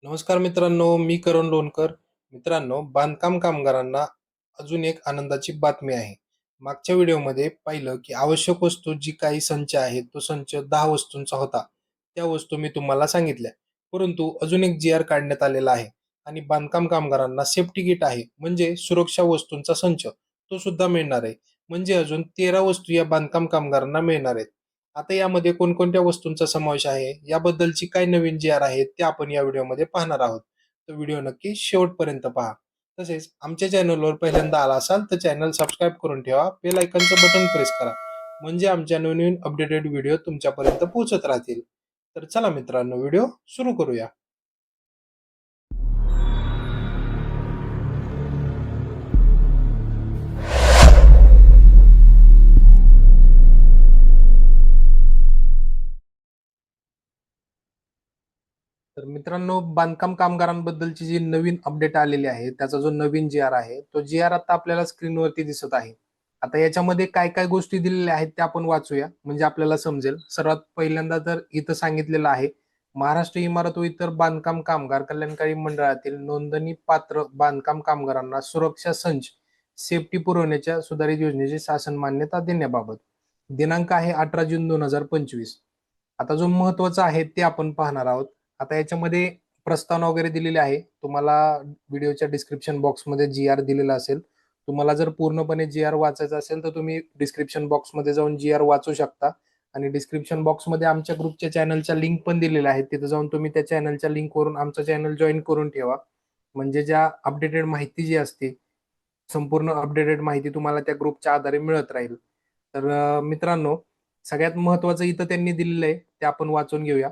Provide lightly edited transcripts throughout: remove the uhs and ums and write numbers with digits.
नमस्कार मित्रांनो, मी करण लोणकर. मित्रांनो, बांधकाम कामगारांना अजून एक आनंदाची बातमी आहे. मागच्या व्हिडिओमध्ये पाहिलं की आवश्यक वस्तू जी काही संच आहे, तो संच 10 वस्तूंचा होता. त्या वस्तू मी तुम्हाला सांगितल्या. परंतु अजून एक जी-आर काढण्यात आलेला आहे आणि बांधकाम कामगारांना सेफ्टी किट आहे, म्हणजे सुरक्षा वस्तूंचा संच, तो सुद्धा मिळणार आहे. म्हणजे अजून 13 वस्तू या बांधकाम कामगारांना मिळणार आहेत. आता यामध्ये कोणकोणत्या वस्तूंचा समावेश आहे, याबद्दलची काय नवीन जी-आर आहे, ते आपण या व्हिडिओमध्ये पाहणार आहोत. तर व्हिडिओ नक्की शेवटपर्यंत पहा. तसेच आमच्या चॅनलवर पहिल्यांदा आला असाल तर चॅनल सबस्क्राईब करून ठेवा. बेल आयकॉनचं बटन प्रेस करा. म्हणजे आमच्या नवीन अपडेटेड व्हिडिओ तुमच्यापर्यंत पोहोचत राहतील. तर चला मित्रांनो, व्हिडिओ सुरू करूया. तर मित्रांनो, बांधकाम कामगारांबद्दलची जी नवीन अपडेट आलेली आहे, त्याचा जो नवीन जी-आर आहे, तो जी-आर आता आपल्याला स्क्रीनवरती दिसत आहे. आता याच्यामध्ये काय काय गोष्टी दिलेल्या आहेत त्या आपण वाचूया, म्हणजे आपल्याला समजेल. सर्वात पहिल्यांदा तर इथं सांगितलेलं आहे, महाराष्ट्र इमारत व इतर बांधकाम कामगार कल्याणकारी मंडळातील नोंदणी पात्र बांधकाम कामगारांना सुरक्षा संच सेफ्टी पुरवण्याच्या सुधारित योजनेची शासन मान्यता देण्याबाबत. दिनांक आहे 18 जून 2025. आता जो महत्वाचा आहे ते आपण पाहणार आहोत. आता याच्यामध्ये प्रस्तावना वगैरे दिलेली आहे. तुम्हाला व्हिडिओच्या डिस्क्रिप्शन बॉक्समध्ये जी-आर दिलेला असेल. तुम्हाला जर पूर्णपणे जी-आर वाचायचा असेल तर तुम्ही डिस्क्रिप्शन बॉक्समध्ये जाऊन जी-आर वाचू शकता आणि डिस्क्रिप्शन बॉक्समध्ये आमच्या ग्रुपच्या चॅनलच्या लिंक पण दिलेल्या आहेत. तिथे जाऊन तुम्ही त्या चॅनलच्या लिंकवरून आमचं चॅनल जॉईन करून ठेवा. म्हणजे ज्या अपडेटेड माहिती जी असते, संपूर्ण अपडेटेड माहिती तुम्हाला त्या ग्रुपच्या आधारे मिळत राहील. तर मित्रांनो, सगळ्यात महत्त्वाचं इथं त्यांनी दिलेलं आहे, ते आपण वाचून घेऊया.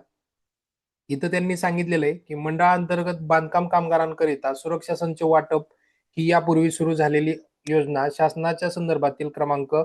इथं त्यांनी सांगितलेलं आहे, की मंडळाअंतर्गत बांधकाम कामगारांकरिता सुरक्षा संच वाटप ही यापूर्वी सुरू झालेली योजना शासनाच्या संदर्भातील क्रमांक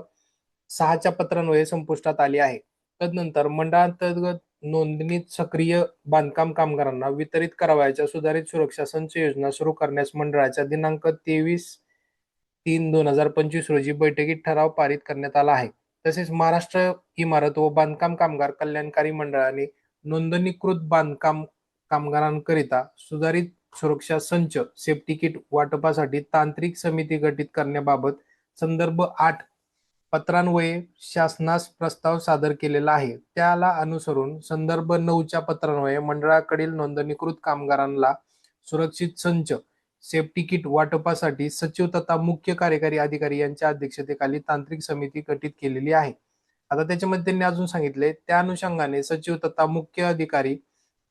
6च्या पत्रान्वये संपुष्टात आली आहे. तदनंतर मंडळांतर्गत नोंदणीत सक्रिय बांधकाम कामगारांना वितरित करावयाच्या सुधारित सुरक्षा संच योजना सुरू करण्यास मंडळाच्या दिनांक 23/3/2025 रोजी बैठकीत ठराव पारित करण्यात आला आहे. तसेच महाराष्ट्र इमारत व बांधकाम कामगार कल्याणकारी मंडळाने नोंदणीकृत बांधकाम कामगारांकरिता सुधारित सुरक्षा संच सेफ्टी किट वाटपासाठी तांत्रिक समिती गठीत करण्याबाबत संदर्भ 8 पत्रान्वये शासनास प्रस्ताव सादर केलेला आहे. त्याला अनुसरून संदर्भ 9च्या पत्रान्वये मंडळाकडील नोंदणीकृत कामगारांना सुरक्षित संच सेफ्टी किट वाटपासाठी सचिव तथा मुख्य कार्यकारी अधिकारी यांच्या अध्यक्षतेखाली तांत्रिक समिती गठीत केलेली आहे. आता त्याच्यामध्ये त्यांनी अजून सांगितले, त्या अनुषंगाने सचिव तथा मुख्य अधिकारी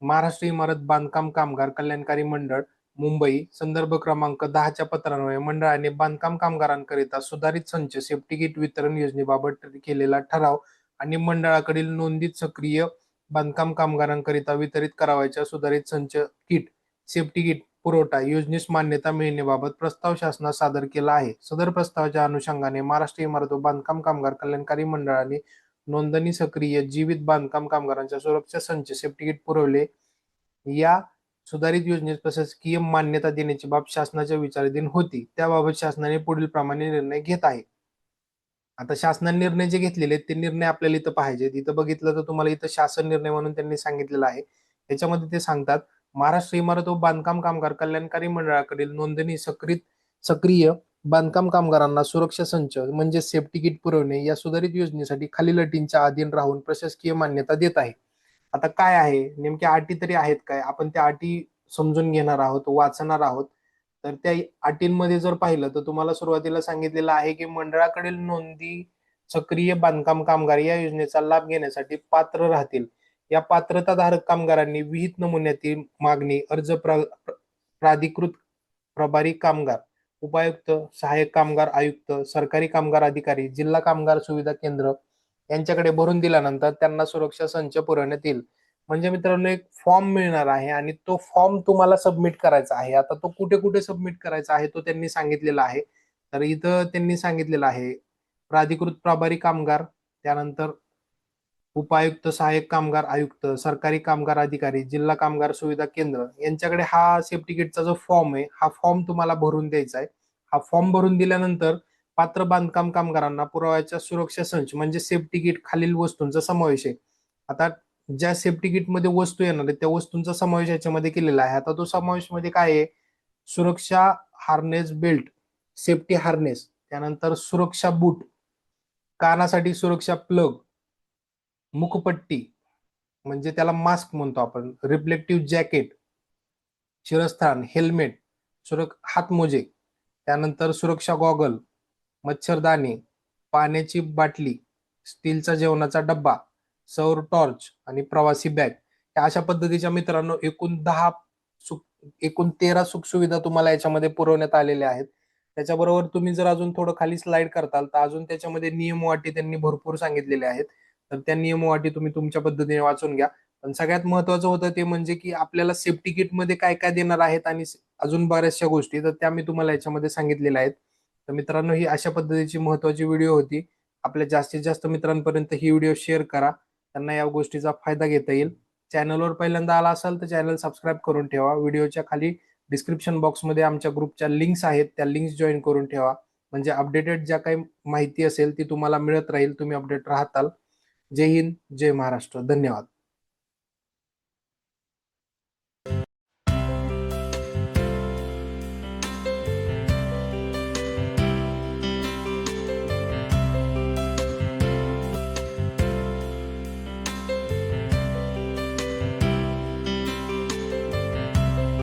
महाराष्ट्र इमारत बांधकाम कामगार कल्याणकारी मंडळ मुंबई संदर्भ क्रमांक 10च्या पत्रान्वये मंडळाने बांधकाम कामगारांकरिता सुधारित संच सेफ्टी किट वितरण योजनेबाबत केलेला ठराव आणि मंडळाकडील नोंदीत सक्रिय बांधकाम कामगारांकरिता वितरित करावयाच्या सुधारित संच किट सेफ्टी किट पुरवठा योजनेस मान्यता मिळण्याबाबत प्रस्ताव शासनास सादर केला आहे. सदर प्रस्तावाच्या अनुषंगाने महाराष्ट्र इमारत व बांधकाम कामगार कल्याणकारी मंडळाने नोंदणी सक्रिय जीवित बांधकाम कामगारांच्या सुरक्षा संच सेफ्टी किट पुरवले. या सुधारित योजनेस प्रशासकीय मान्यता देण्याची बाब शासनाच्या विचाराधीन होती. त्याबाबत शासनाने पुढील प्रमाणे निर्णय घेत आहे. आता शासनाने निर्णय जे घेतलेले आहेत, ते निर्णय आपल्याला इथं पाहिजेत. इथं बघितलं तर तुम्हाला इथं शासन निर्णय म्हणून त्यांनी सांगितलेलं आहे. त्याच्यामध्ये ते सांगतात, महाराष्ट्र इमारत व बांधकाम कामगार कल्याणकारी मंडळाकडील नोंदणी सक्रिय बांधकाम कामगारांना सुरक्षा संच म्हणजे सेफ्टी किट पुरवणे या सुधारित योजनेसाठी खालील अटींच्या अधीन राहून प्रशासकीय मान्यता देत आहे. आता काय आहे, नेमक्या अटी तरी आहेत काय? आपण त्या अटी समजून घेणार आहोत, वाचणार आहोत. तर त्या अटींमध्ये जर पाहिलं तर तुम्हाला सुरुवातीला सांगितलेलं आहे, की मंडळाकडील नोंदी सक्रिय बांधकाम कामगार या योजनेचा लाभ घेण्यासाठी पात्र राहतील. या पात्रताधारक कामगारांनी विहित नमुन्यातील मागणी अर्ज प्राधिकृत प्रभारी कामगार, उपायुक्त, सहाय्यक कामगार आयुक्त, सरकारी कामगार अधिकारी, जिल्हा कामगार सुविधा केंद्र यांच्याकडे भरून दिल्यानंतर त्यांना सुरक्षा संच पुरवण्यात येईल. म्हणजे मित्रांनो, एक फॉर्म मिळणार आहे आणि तो फॉर्म तुम्हाला सबमिट करायचा आहे. आता तो कुठे कुठे सबमिट करायचा आहे तो त्यांनी सांगितलेला आहे. तर इथं त्यांनी सांगितलेलं आहे, प्राधिकृत प्रभारी कामगार, त्यानंतर उपायुक्त, सहाय्यक कामगार आयुक्त, सरकारी कामगार अधिकारी, जिल्हा कामगार सुविधा केंद्र यांच्याकडे हा सेफ्टी किटचा जो फॉर्म आहे, हा फॉर्म तुम्हाला भरून द्यायचा आहे. हा फॉर्म भरून दिल्यानंतर पात्र बांधकाम कामगारांना पुराव्याच्या सुरक्षा संच म्हणजे सेफ्टी किट खालील वस्तूंचा समावेश आहे. आता ज्या सेफ्टी किटमध्ये वस्तू येणार आहेत त्या वस्तूंचा समावेश याच्यामध्ये केलेला आहे. आता तो समावेश मध्ये काय आहे? सुरक्षा हार्नेस बेल्ट, सेफ्टी हार्नेस, त्यानंतर सुरक्षा बूट, कानासाठी सुरक्षा प्लग, मुखपट्टी म्हणजे त्याला मास्क म्हणतो आपण, रिफ्लेक्टिव्ह जॅकेट, शिरस्थान, हेल्मेट, हातमोजे, त्यानंतर सुरक्षा गॉगल, मच्छरदाणी, पाण्याची बाटली, स्टीलचा जेवणाचा डब्बा, सौर टॉर्च आणि प्रवासी बॅग. या अशा पद्धतीच्या मित्रांनो एकूण 13 सुखसुविधा तुम्हाला याच्यामध्ये पुरवण्यात आलेल्या आहेत. त्याच्याबरोबर तुम्ही जर अजून थोडं खाली स्लाइड करताल तर अजून त्याच्यामध्ये नियम व अटी त्यांनी भरपूर सांगितलेले आहेत. तर त्या नियम व अटी तुम्ही तुमच्या पद्धतीने वाचून घ्या. पण सगळ्यात महत्वाचं होतं ते म्हणजे की आपल्याला सेफ्टी किटमध्ये काय काय देणार आहेत आणि अजून बऱ्याचशा गोष्टी, तर त्या मी तुम्हाला याच्यामध्ये सांगितलेल्या आहेत. तर मित्रांनो, ही अशा पद्धतीची महत्वाची व्हिडिओ होती. आपल्या जास्तीत जास्त मित्रांपर्यंत ही व्हिडिओ शेअर करा, त्यांना या गोष्टीचा फायदा घेता येईल. चॅनलवर पहिल्यांदा आला असाल तर चॅनल सबस्क्राईब करून ठेवा. व्हिडिओच्या खाली डिस्क्रिप्शन बॉक्समध्ये आमच्या ग्रुपच्या लिंक्स आहेत, त्या लिंक्स जॉईन करून ठेवा. म्हणजे अपडेटेड ज्या काही माहिती असेल ती तुम्हाला मिळत राहील, तुम्ही अपडेट राहताल. जय हिंद, जय महाराष्ट्र. धन्यवाद.